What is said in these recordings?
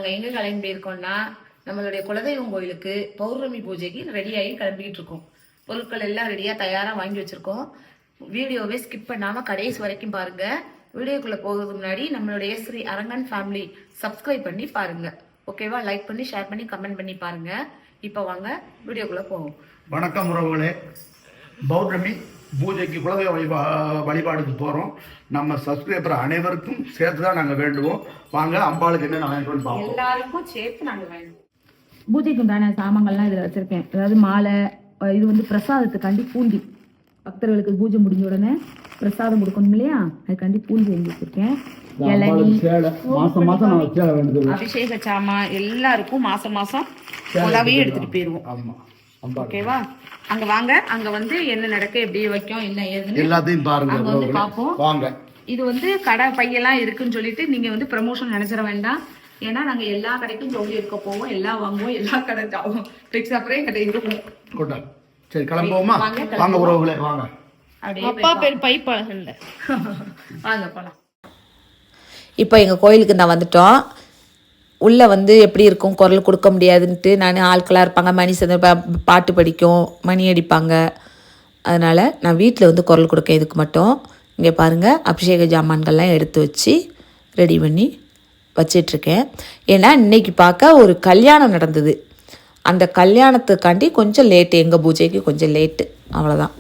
நாங்கள் எங்கே கிளம்பி இருக்கோம்னா நம்மளுடைய குலதெய்வம் கோயிலுக்கு பௌர்ணமி பூஜைக்கு ரெடியாகி கிளம்பிக்கிட்டு இருக்கோம். பொருட்கள் எல்லாம் ரெடியாக தயாராக வாங்கி வச்சுருக்கோம். வீடியோவை ஸ்கிப் பண்ணாமல் கடைசி வரைக்கும் பாருங்கள். வீடியோக்குள்ளே போகிறதுக்கு முன்னாடி நம்மளுடைய ஸ்ரீ அரங்கன் ஃபேமிலி சப்ஸ்கிரைப் பண்ணி பாருங்கள். ஓகேவா? லைக் பண்ணி ஷேர் பண்ணி கமெண்ட் பண்ணி பாருங்கள். இப்போ வாங்க வீடியோக்குள்ளே போவோம். வணக்கம் உறவுகளே. பௌர்ணமி பூஜைக்கு குலதெய்வ வழிபாடுக்கு போகிறோம். நம்ம சப்ஸ்கிரைபர் அனைவருக்கும் சேர்த்து தான் நாங்கள் வேண்டுவோம். வாங்க அம்பாளுக்கு என்ன வாங்கிட்டு பார்ப்போம். எல்லாருக்கும் சேர்த்து நாங்கள் வேண்டுவோம். பூஜைக்கு உண்டான சாமான்கள்லாம் இதில் வச்சுருக்கேன். அதாவது மாலை, இது வந்து பிரசாதத்துக்காண்டி பூந்தி, பக்தர்களுக்கு பூஜை முடிஞ்ச உடனே பிரசாதம் கொடுக்கணும் இல்லையா, அதுக்காண்டி பூந்தி வாங்கி வச்சுருக்கேன். அபிஷேக சாமான் எல்லாருக்கும் மாசம் மாசம் உணவையும் எடுத்துட்டு போயிருவோம். ஓகேவா? அங்க வாங்க, அங்க வந்து என்ன நடக்க, எப்படி வைக்கும், என்ன ஏதுன்னு எல்லாத்தையும் பாருங்க. அங்க வந்து பாப்போம். வாங்க. இது வந்து கடை பையெல்லாம் இருக்குன்னு சொல்லிட்டு நீங்க வந்து ப்ரமோஷன் நினைச்சிட வேண்டாம். ஏன்னா நாங்க எல்லா கடைக்கும் ஜவுளி எடுக்க போவோம், எல்லாம் வாங்குவோம், எல்லா கடை அப்புறம் கடை இருக்கும். சரி, கிளம்புவோமா? வாங்க உறவுகளே, வாங்க. அப்பா பேர் பைப்பாளர். வாங்க போலாம். இப்போ எங்கள் கோயிலுக்கு நான் வந்துட்டோம். உள்ளே வந்து எப்படி இருக்கும், குரல் கொடுக்க முடியாதுன்ட்டு நான் ஆட்களாக இருப்பாங்க, மணி சேர்ந்து பாட்டு படிக்கும், மணி அடிப்பாங்க. அதனால் நான் வீட்டில் வந்து குரல் கொடுக்க இதுக்கு மட்டும். இங்கே பாருங்கள், அபிஷேக ஜாமான்கள்லாம் எடுத்து வச்சு ரெடி பண்ணி வச்சிட்ருக்கேன். ஏன்னா இன்றைக்கி பார்க்க ஒரு கல்யாணம் நடந்தது. அந்த கல்யாணத்துக்காண்டி கொஞ்சம் லேட்டு, எங்கள் பூஜைக்கு கொஞ்சம் லேட்டு, அவ்வளோதான்.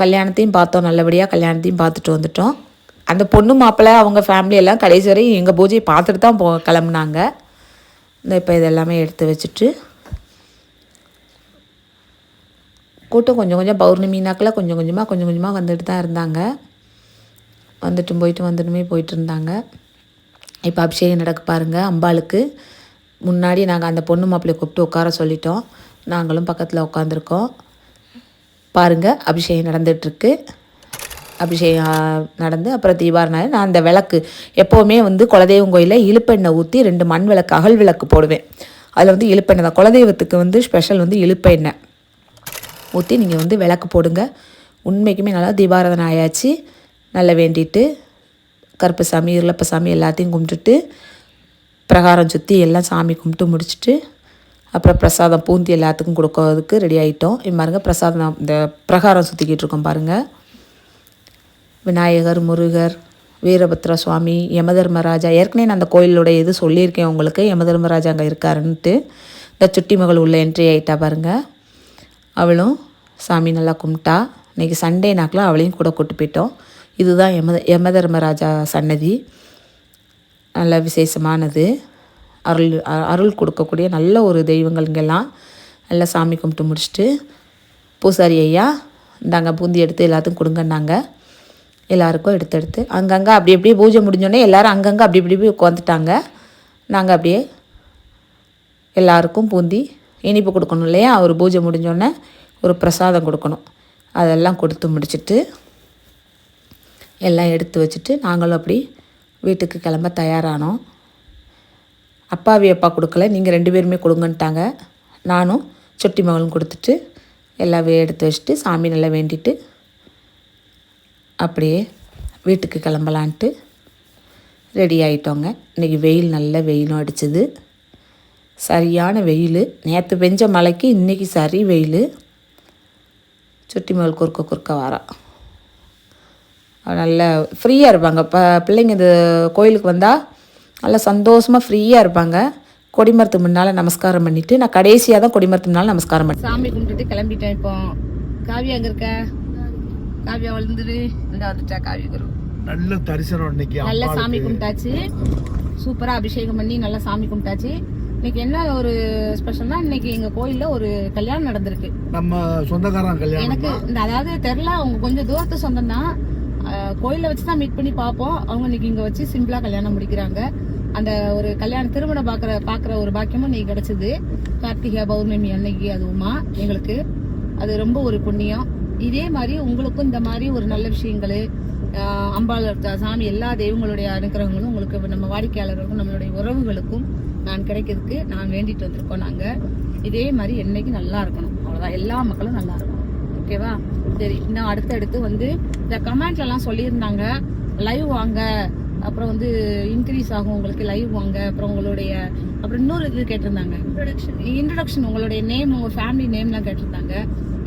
கல்யாணத்தையும் பார்த்தோம், நல்லபடியாக கல்யாணத்தையும் பார்த்துட்டு வந்துட்டோம். அந்த பொண்ணு மாப்பிள்ளை அவங்க ஃபேமிலி எல்லாம் கடைசி வரை எங்கள் பூஜையை பார்த்துட்டு தான் கிளம்புனாங்க. இந்த இப்போ இதெல்லாமே எடுத்து வச்சுட்டு கூட்டம் கொஞ்சம் கொஞ்சம் பௌர்ணமினாக்கில் கொஞ்சம் கொஞ்சமாக வந்துட்டு தான் இருந்தாங்க. வந்துட்டும் போயிட்டு இருந்தாங்க. இப்போ அபிஷேகம் நடக்க பாருங்கள். அம்பாளுக்கு முன்னாடி நாங்கள் அந்த பொண்ணு மாப்பிள்ளையை கூப்பிட்டு உட்கார சொல்லிட்டோம். நாங்களும் பக்கத்தில் உட்காந்துருக்கோம். பாருங்கள், அபிஷேகம் நடந்துகிட்ருக்கு. அபிஷேகம் நடந்து அப்புறம் தீபாவளி நான் அந்த விளக்கு எப்போவுமே வந்து குலதெய்வம் கோயிலில் இழுப்பெண்ணெய் ஊற்றி 2 மண் விளக்கு, அகல் விளக்கு போடுவேன். அதில் வந்து இழுப்பெண்ணெய் தான் குலதெய்வத்துக்கு வந்து ஸ்பெஷல், வந்து இழுப்பெண்ணெய் ஊற்றி நீங்கள் வந்து விளக்கு போடுங்க. உண்மைக்குமே நல்லா தீபாராதனை ஆயாச்சு. நல்லா வேண்டிட்டு கருப்பு சாமி, இருளப்ப சாமி எல்லாத்தையும் கும்பிட்டுட்டு பிரகாரம் சுற்றி எல்லாம் சாமி கும்பிட்டு முடிச்சுட்டு அப்புறம் பிரசாதம் பூந்தி எல்லாத்துக்கும் கொடுக்கறதுக்கு ரெடி ஆகிட்டோம். பாருங்கள், பிரசாதம் இந்த பிரகாரம் சுற்றிக்கிட்டு இருக்கோம் பாருங்கள். விநாயகர், முருகர், வீரபத்ர சுவாமி, யமதர்மராஜா. ஏற்கனவே நான் அந்த கோயிலுடைய இது சொல்லியிருக்கேன் உங்களுக்கு, யமதர்மராஜா அங்கே இருக்காருன்ட்டு. இந்த சுட்டி மகள் உள்ள என்ட்ரி ஆகிட்டா பாருங்கள். அவளும் சாமி நல்லா கும்பிட்டா. இன்றைக்கி சண்டே நாக்கில் அவளையும் கூட கூட்டு போயிட்டோம். இதுதான் யமதர்மராஜா சன்னதி. நல்ல விசேஷமானது, அருள் கொடுக்கக்கூடிய நல்ல ஒரு தெய்வங்கள். இங்கெல்லாம் நல்லா சாமி கும்பிட்டு முடிச்சுட்டு பூசாரி ஐயா இந்தாங்க பூந்தி எடுத்து எல்லாத்துக்கும் கொடுங்கன்னாங்க. எல்லாருக்கும் எடுத்து அங்கங்கே அப்படியே பூஜை முடிஞ்சோடனே எல்லோரும் அங்கங்கே அப்படி உட்காந்துட்டாங்க. நாங்கள் அப்படியே எல்லாருக்கும் பூந்தி இனிப்பு கொடுக்கணும் இல்லையா, ஒரு பூஜை முடிஞ்சோடனே ஒரு பிரசாதம் கொடுக்கணும். அதெல்லாம் கொடுத்து முடிச்சுட்டு எல்லாம் எடுத்து வச்சுட்டு நாங்களும் அப்படி வீட்டுக்கு கிளம்ப தயாரானோம். அப்பா கொடுக்கல, நீங்கள் 2 பேருமே கொடுங்கன்ட்டாங்க. நானும் சுட்டி மகளும் கொடுத்துட்டு எல்லாம் எடுத்து வச்சுட்டு சாமி நல்லா வேண்டிட்டு அப்படியே வீட்டுக்கு கிளம்பலான்ட்டு ரெடி ஆகிட்டோங்க. இன்றைக்கி வெயில், நல்ல வெயிலும் அடிச்சுது, சரியான வெயில். நேற்று பெஞ்ச மழைக்கு இன்றைக்கி சரி வெயில். சுட்டி மகள் குறுக்க வரா. நல்லா ஃப்ரீயாக இருப்பாங்க. பிள்ளைங்க இந்த கோயிலுக்கு வந்தால் நல்லா சந்தோஷமாக ஃப்ரீயாக இருப்பாங்க. கொடிமரத்துக்கு முன்னால் நமஸ்காரம் பண்ணிவிட்டு, நான் கடைசியாக தான் கொடிமரத்துக்கு முன்னால் நமஸ்காரம் பண்ணி சாமி கும்பிட்டுட்டு கிளம்பிட்டேன். இப்போ காவியா அங்கே இருக்க, காவியா வளர்ந்துட்டு இந்த வந்துட்டா. காவியா குரு நல்ல தரிசனம். இன்னைக்கு நல்ல சாமி கும்பிட்டாச்சு, சூப்பராக அபிஷேகம் பண்ணி நல்லா சாமி கும்பிட்டாச்சு. இன்னைக்கு என்ன ஒரு ஸ்பெஷல்னா, இன்னைக்கு எங்க கோயில்ல ஒரு கல்யாணம் நடந்திருக்கு. நம்ம சொந்தக்காரன் கல்யாணம். எனக்கு அதாவது தெரியல, அவங்க கொஞ்சம் தூரத்து சொந்தம் தான். கோயிலை வச்சு தான் மீட் பண்ணி பார்ப்போம். அவங்க இன்னைக்கு இங்க வச்சு சிம்பிளா கல்யாணம் முடிக்கிறாங்க. அந்த ஒரு கல்யாணம் திருமணம் பாக்குற ஒரு பாக்கியமும் இன்னைக்கு கிடைச்சது. கார்த்திகை பௌர்ணமி அன்னைக்கு, அதுவுமா எங்களுக்கு அது ரொம்ப ஒரு புண்ணியம். இதே மாதிரி உங்களுக்கும் இந்த மாதிரி ஒரு நல்ல விஷயங்கள், அம்பாள், சாமி, எல்லா தெய்வங்களுடைய அனுகிரகங்களும் உங்களுக்கு, நம்ம வாடிக்கையாளர்களுக்கும் நம்மளுடைய உறவுகளுக்கும் நான் கிடைக்கிறதுக்கு நான் வேண்டிட்டு வந்திருக்கோம். நாங்கள் இதே மாதிரி என்னைக்கு நல்லா இருக்கணும், அவ்வளோதான். எல்லா மக்களும் நல்லா இருக்கணும். ஓகேவா? சரி, இன்னும் அடுத்தடுத்து வந்து இந்த கமெண்ட்லாம் சொல்லியிருந்தாங்க, லைவ் வாங்க, அப்புறம் வந்து இன்க்ரீஸ் ஆகும் உங்களுக்கு லைவ் வாங்க, அப்புறம் உங்களுடைய அப்புறம் இன்னொரு இது கேட்டிருந்தாங்க இன்ட்ரடக்ஷன், உங்களுடைய நேம், உங்க ஃபேமிலி நேம்லாம் கேட்டிருந்தாங்க.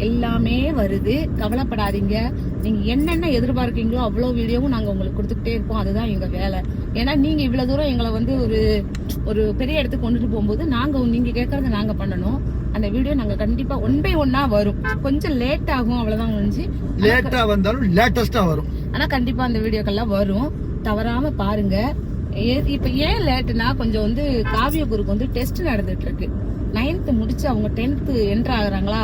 எல்லாமே வருது, கவலைப்படாதீங்க. நீங்க என்னென்ன எதிர்பார்க்கீங்களோ அவ்வளோ வீடியோவும் நாங்க உங்களுக்கு கொடுத்துக்கிட்டே இருப்போம். அதுதான் எங்க வேலை. ஏன்னா நீங்க இவ்வளவு தூரம் எங்களை வந்து ஒரு பெரிய இடத்துக்கு கொண்டுட்டு போகும்போது நீங்க கேட்கறத நாங்க பண்ணணும். அந்த வீடியோ நாங்க கண்டிப்பா 1 by 1 வரும். கொஞ்சம் லேட் ஆகும், அவ்வளவுதான் முடிஞ்சு. லேட்டா வந்தாலும் லேட்டஸ்டா வரும். ஆனா கண்டிப்பா அந்த வீடியோக்கெல்லாம் வரும், தவறாம பாருங்க. இப்ப ஏன் லேட்டுனா கொஞ்சம் வந்து காவிய குருக்கு வந்து டெஸ்ட் நடந்துட்டு இருக்கு. 9th முடிச்சு அவங்க 10th enter ஆகுறாங்களா,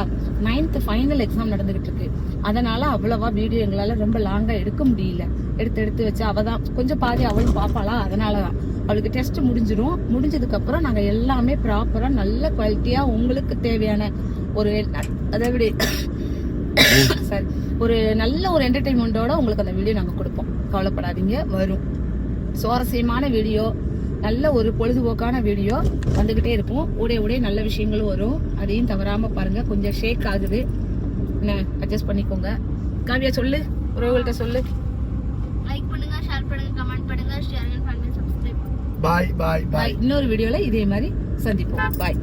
9th final exam நடந்துகிட்டு இருக்கு. அதனால அவ்வளவா வீடியோ எங்களால ரொம்ப லாங்கா எடுக்க முடியல. எடுத்து வச்சு அவதான் கொஞ்சம் பாதி அவளும் பாப்பாளா, அதனாலதான் அவளுக்கு டெஸ்ட் முடிஞ்சிடும். முடிஞ்சதுக்கு அப்புறம் நாங்க எல்லாமே ப்ராப்பரா நல்ல குவாலிட்டியா உங்களுக்கு தேவையான ஒரு அதாவது சரி ஒரு நல்ல ஒரு என்டர்டைன்மெண்டோட உங்களுக்கு அந்த வீடியோ நாங்க கொடுப்போம். கவலைப்படாதீங்க, வரும். சுவாரஸ்யமான வீடியோ, நல்ல ஒரு பொழுதுபோக்கான வீடியோ வந்துகிட்டே இருக்கும். உடைய நல்ல விஷயங்களும் வரும். அதையும் தவறாம பாருங்க. கொஞ்சம் ஷேக் ஆகுது, என்ன அட்ஜஸ்ட் பண்ணிக்கோங்க. காவியா சொல்லு, உறவுகள்கிட்ட சொல்லு. லைக் பண்ணுங்க, ஷேர் பண்ணுங்க, கமெண்ட் பண்ணுங்க, ஷேர் பண்ணுங்க, சப்ஸ்கிரைப் பண்ணுங்க. பாய் பாய் பாய். இன்னொரு வீடியோல இதே மாதிரி சந்திப்போம். பாய்.